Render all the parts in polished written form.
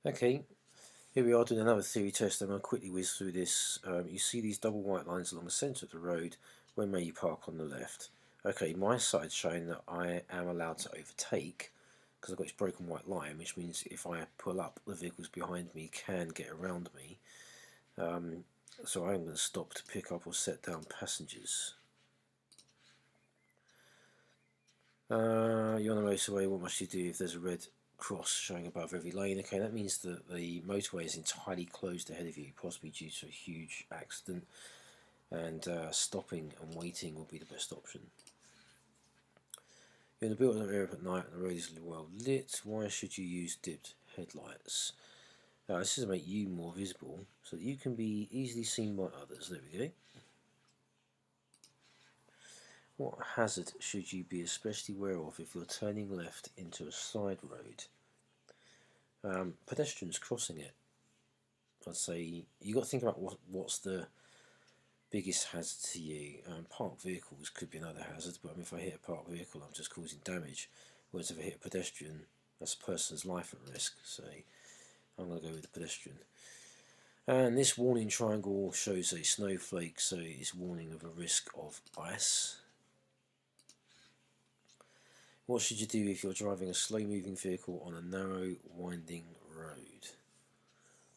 Okay, here we are doing another theory test. I'm going to quickly whiz through this. You see these double white lines along the centre of the road. When may you park on the left? Okay, my side's showing that I am allowed to overtake because I've got this broken white line, which means if I pull up, the vehicles behind me can get around me. So I'm going to stop to pick up or set down passengers. You're on the motorway, what must you do if there's a red cross showing above every lane? Okay, that means that the motorway is entirely closed ahead of you, possibly due to a huge accident, and stopping and waiting will be the best option. You're in a built-up area at night and the road is well lit. Why should you use dipped headlights? This is to make you more visible, so that you can be easily seen by others. There we go. What hazard should you be especially aware of if you're turning left into a side road? Pedestrians crossing it. I'd say you've got to think about what's the biggest hazard to you. Parked vehicles could be another hazard, but if I hit a parked vehicle, I'm just causing damage. Whereas if I hit a pedestrian, that's a person's life at risk. So I'm going to go with the pedestrian. And this warning triangle shows a snowflake, so it's warning of a risk of ice. What should you do if you're driving a slow-moving vehicle on a narrow, winding road?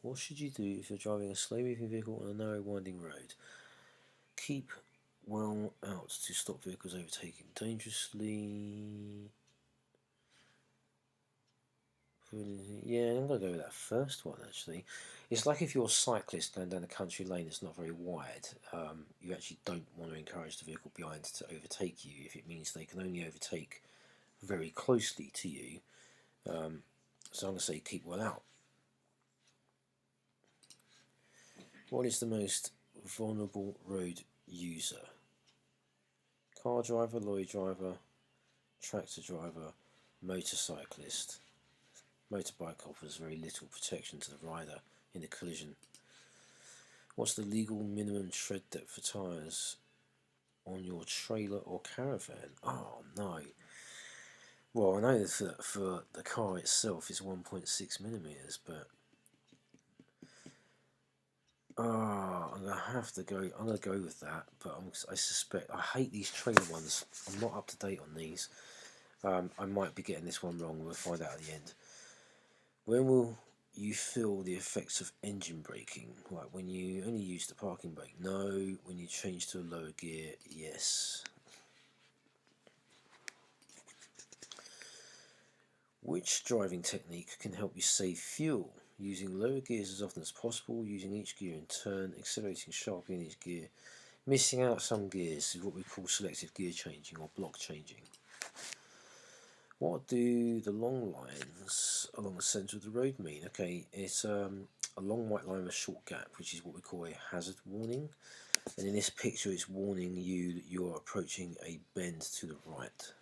What should you do if you're driving a slow-moving vehicle on a narrow, winding road? Keep well out to stop vehicles overtaking dangerously. Yeah, I'm going to go with that first one, actually. It's like if you're a cyclist going down a country lane that's not very wide, you actually don't want to encourage the vehicle behind to overtake you if it means they can only overtake very closely to you. So I'm going to say keep well out. What is the most vulnerable road user? Car driver, lorry driver, tractor driver, motorcyclist. Motorbike offers very little protection to the rider in a collision. What's the legal minimum tread depth for tyres on your trailer or caravan? Oh no. Well, I know that for the car itself is 1.6 millimeters, but I'm gonna have to go. I'm gonna go with that, but I suspect I hate these trailer ones. I'm not up to date on these. I might be getting this one wrong. We'll find out at the end. When will you feel the effects of engine braking? Like when you only use the parking brake? No. When you change to a lower gear? Yes. Which driving technique can help you save fuel? Using lower gears as often as possible, using each gear in turn, accelerating sharply in each gear. Missing out some gears is what we call selective gear changing or block changing. What do the long lines along the centre of the road mean? Okay, it's a long white line with a short gap, which is what we call a hazard warning. And in this picture, it's warning you that you're approaching a bend to the right.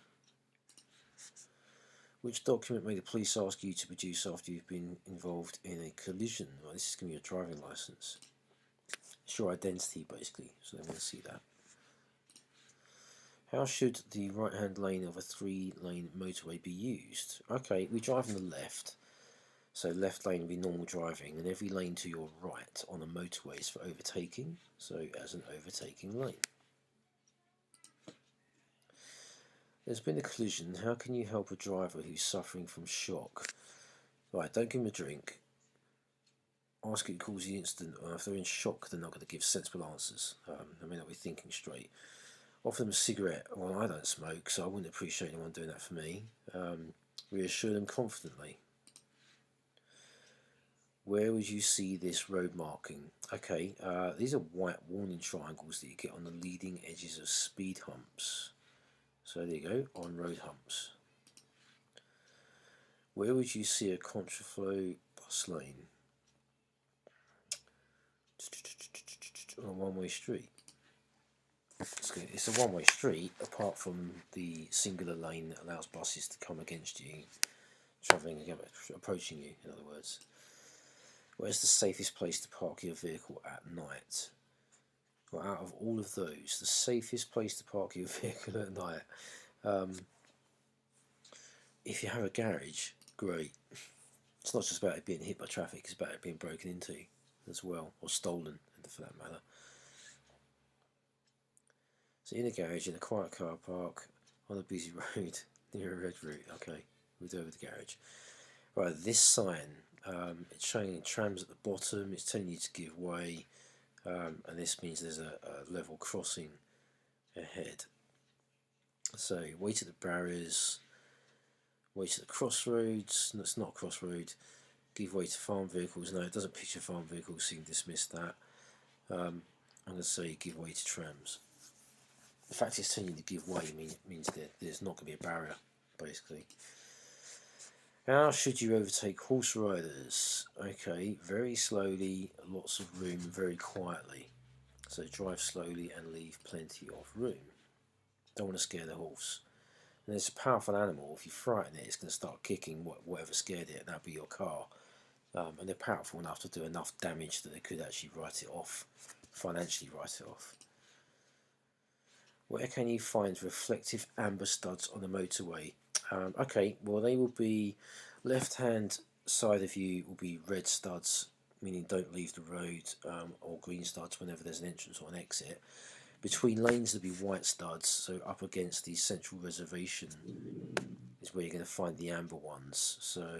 Which document may the police ask you to produce after you've been involved in a collision? Well, this is going to be your driving licence. It's your identity, basically, so they want to see that. How should the right-hand lane of a 3-lane motorway be used? Okay, we drive on the left, so left lane will be normal driving, and every lane to your right on a motorway is for overtaking, so as an overtaking lane. There's been a collision. How can you help a driver who's suffering from shock? Right, don't give them a drink. Ask who caused the incident, or if they're in shock, they're not going to give sensible answers. They may not be thinking straight. Offer them a cigarette. Well, I don't smoke, so I wouldn't appreciate anyone doing that for me. Reassure them confidently. Where would you see this road marking? Okay, these are white warning triangles that you get on the leading edges of speed humps. So there you go, on road humps. Where would you see a contraflow bus lane? On a one-way street. It's a one-way street, apart from the singular lane that allows buses to come against you, approaching you, in other words. Where's the safest place to park your vehicle at night? Well, out of all of those, the safest place to park your vehicle at night, if you have a garage, great. It's not just about it being hit by traffic, it's about it being broken into as well, or stolen for that matter. So in a garage, in a quiet car park, on a busy road, near a red route. Okay, we'll do it with the garage. Right, this sign, it's showing trams at the bottom, it's telling you to give way, and this means there's a level crossing ahead. So wait at the barriers, wait at the crossroads. No, it's not a crossroad. Give way to farm vehicles. No, it doesn't picture farm vehicles, so you can dismiss that. I'm going to say give way to trams. The fact it's telling you to give way means that there's not going to be a barrier, basically. How should you overtake horse riders? Okay, very slowly, lots of room, very quietly. So drive slowly and leave plenty of room. Don't want to scare the horse. And it's a powerful animal. If you frighten it, it's going to start kicking whatever scared it, and that'll be your car. And they're powerful enough to do enough damage that they could actually write it off, financially write it off. Where can you find reflective amber studs on the motorway? Okay, well they will be left-hand side of you will be red studs, meaning don't leave the road, or green studs whenever there's an entrance or an exit. Between lanes there'll be white studs, so up against the central reservation is where you're going to find the amber ones. So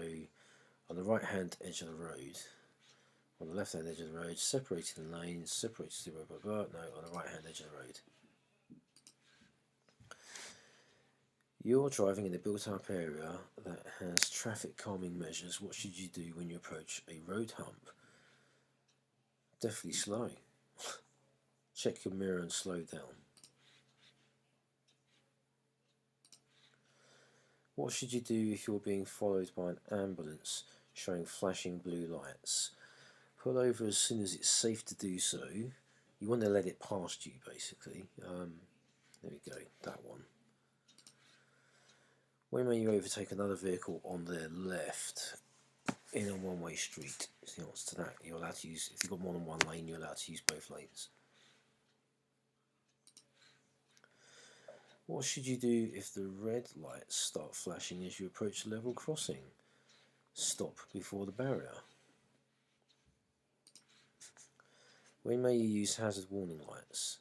on the right-hand edge of the road, on the left-hand edge of the road, separating the lanes, separated the road, no, on the right-hand edge of the road. You're driving in a built-up area that has traffic calming measures. What should you do when you approach a road hump? Definitely slow. Check your mirror and slow down. What should you do if you're being followed by an ambulance showing flashing blue lights? Pull over as soon as it's safe to do so. You want to let it past you, basically. There we go, that one. When may you overtake another vehicle on their left in a one-way street? Is the answer to that. You're allowed to use, if you've got more than one lane, you're allowed to use both lanes. What should you do if the red lights start flashing as you approach the level crossing? Stop before the barrier. When may you use hazard warning lights?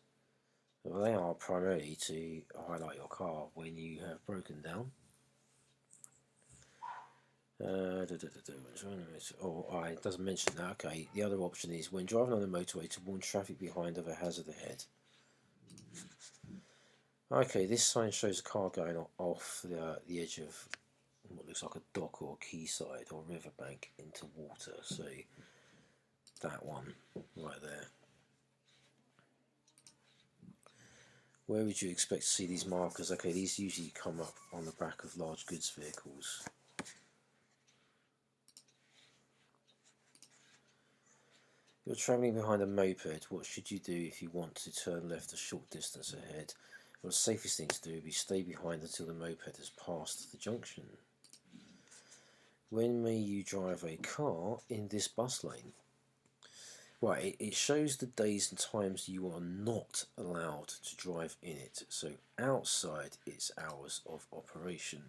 Well, they are primarily to highlight your car when you have broken down. Oh, it doesn't mention that. Okay, the other option is when driving on the motorway to warn traffic behind of a hazard ahead. Okay, this sign shows a car going off the edge of what looks like a dock or quayside or riverbank into water. So that one right there. Where would you expect to see these markers? Okay, these usually come up on the back of large goods vehicles. You're travelling behind a moped. What should you do if you want to turn left a short distance ahead? Well, the safest thing to do would be stay behind until the moped has passed the junction. When may you drive a car in this bus lane? Right, it shows the days and times you are not allowed to drive in it. So outside its hours of operation.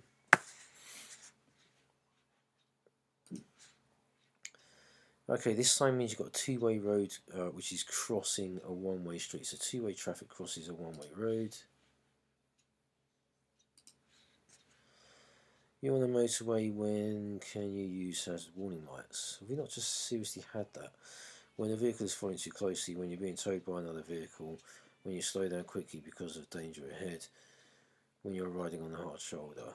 Okay, this sign means you've got a two-way road which is crossing a one-way street. So two-way traffic crosses a one-way road. You're on the motorway, when can you use hazard warning lights? Have we not just seriously had that? When a vehicle is following too closely, when you're being towed by another vehicle, when you slow down quickly because of danger ahead, when you're riding on a hard shoulder.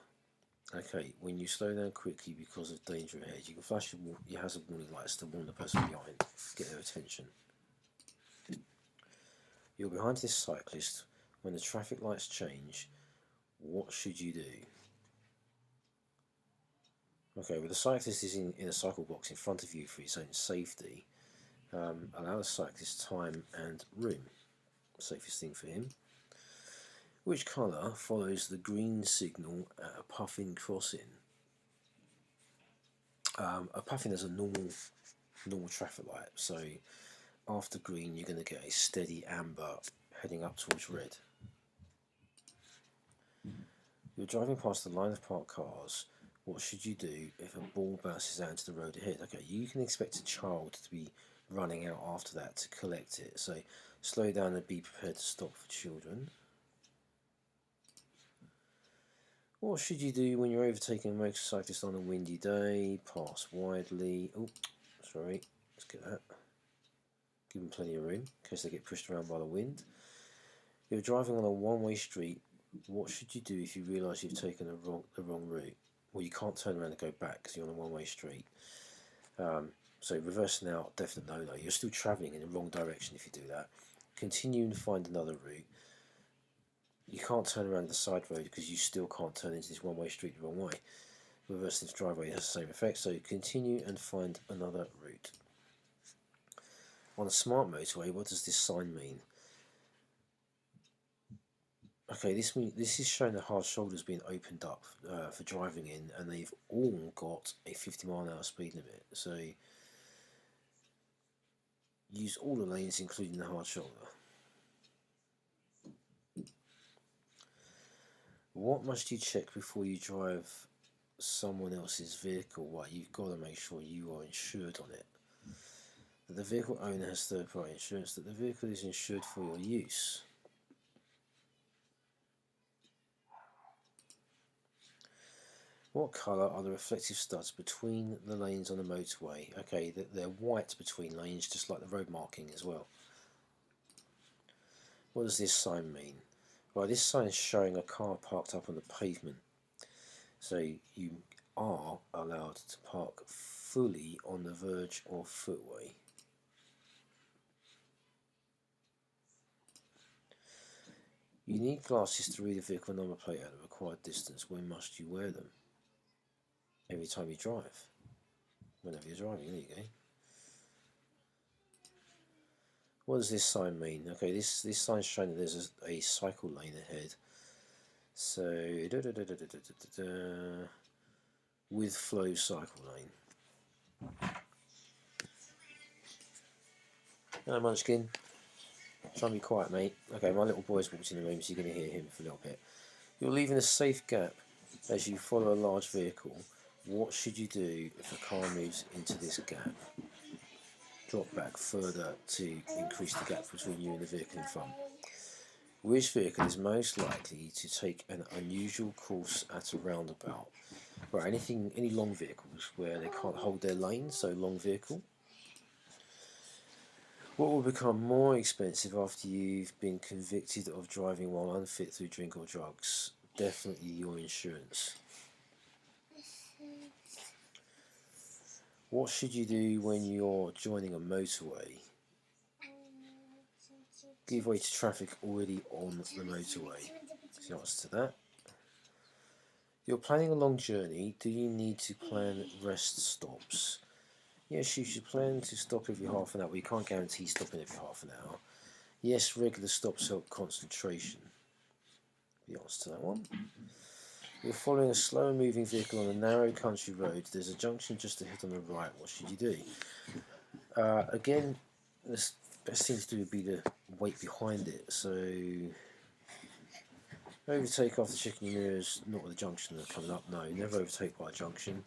Okay, when you slow down quickly because of danger ahead, you can flash your hazard warning lights to warn the person behind, get their attention. You're behind this cyclist. When the traffic lights change, what should you do? Okay, well the cyclist is in a cycle box in front of you for his own safety. Allow the cyclist time and room. Safest thing for him. Which colour follows the green signal at a puffin crossing? A puffin is a normal traffic light, so after green you're going to get a steady amber heading up towards red. You're driving past the line of parked cars. What should you do if a ball bounces out into the road ahead? Okay, you can expect a child to be running out after that to collect it. So slow down and be prepared to stop for children. What should you do when you're overtaking a motorcyclist on a windy day? Pass widely. Oh, sorry. Let's get that. Give them plenty of room in case they get pushed around by the wind. If you're driving on a one-way street, what should you do if you realise you've taken the wrong route? Well, you can't turn around and go back because you're on a one-way street. So reversing out, definite no-no. You're still travelling in the wrong direction if you do that. Continue and find another route. You can't turn around the side road because you still can't turn into this one-way street the wrong way. Reversing the driveway has the same effect, so continue and find another route. On a smart motorway, what does this sign mean? Okay, this is showing the hard shoulders being opened up for driving in, and they've all got a 50-mile-an-hour speed limit. So use all the lanes, including the hard shoulder. What must you check before you drive someone else's vehicle? Well, you've got to make sure you are insured on it. That the vehicle owner has third-party insurance, that the vehicle is insured for your use. What colour are the reflective studs between the lanes on the motorway? Okay, they're white between lanes, just like the road marking as well. What does this sign mean? Well, this sign is showing a car parked up on the pavement. So you are allowed to park fully on the verge or footway. You need glasses to read a vehicle number plate at the required distance. When must you wear them? Every time you drive. Whenever you're driving, there you go. What does this sign mean? Okay, this sign's showing that there's a cycle lane ahead. So, with flow cycle lane. Hello, Munchkin. Try and be quiet, mate. Okay, my little boy's walked in the room, so you're going to hear him for a little bit. You're leaving a safe gap as you follow a large vehicle. What should you do if a car moves into this gap? Drop back further to increase the gap between you and the vehicle in front. Which vehicle is most likely to take an unusual course at a roundabout? Right, any long vehicles where they can't hold their lane, so long vehicle. What will become more expensive after you've been convicted of driving while unfit through drink or drugs? Definitely your insurance. What should you do when you're joining a motorway? Give way to traffic already on the motorway. That's the answer to that. You're planning a long journey. Do you need to plan rest stops? Yes, you should plan to stop every half an hour. We can't guarantee stopping every half an hour. Yes, regular stops help concentration. The answer to that one. You're following a slower moving vehicle on a narrow country road. There's a junction just ahead on the right. What should you do? Again, the best thing to do would be to wait behind it. So overtake after checking your mirrors, not with the junction that's coming up. No, never overtake by a junction.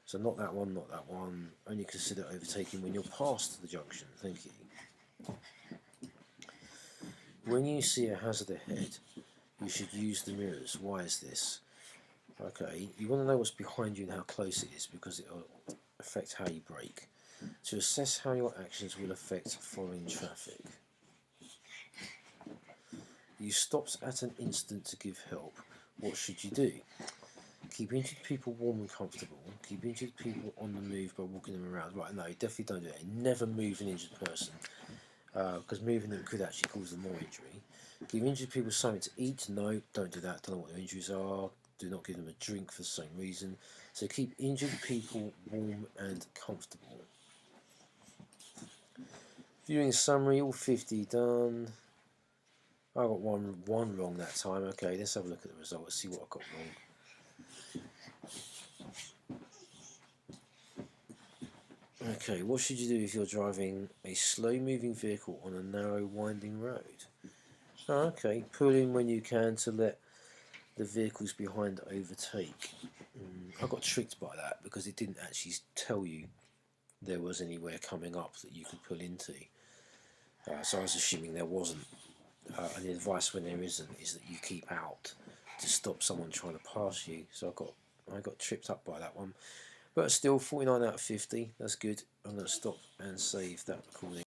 So not that one, not that one. Only consider overtaking when you're past the junction. Thank you. When you see a hazard ahead, you should use the mirrors. Why is this? Okay, you want to know what's behind you and how close it is because it will affect how you brake. To assess how your actions will affect following traffic. You stopped at an instant to give help. What should you do? Keep injured people warm and comfortable. Keep injured people on the move by walking them around. Right, no, definitely don't do that. Never move an injured person because moving them could actually cause them more injury. Give injured people something to eat. No, don't do that. Don't know what their injuries are. Do not give them a drink for the same reason. So keep injured people warm and comfortable. Viewing summary, all 50 done. I got one wrong that time. Okay, let's have a look at the result. Let's see what I got wrong. Okay, what should you do if you're driving a slow-moving vehicle on a narrow, winding road? Oh, okay, pull in when you can to let the vehicles behind overtake. I got tricked by that because it didn't actually tell you there was anywhere coming up that you could pull into. So I was assuming there wasn't. And the advice when there isn't is that you keep out to stop someone trying to pass you. So I got tripped up by that one. But still, 49 out of 50. That's good. I'm going to stop and save that recording.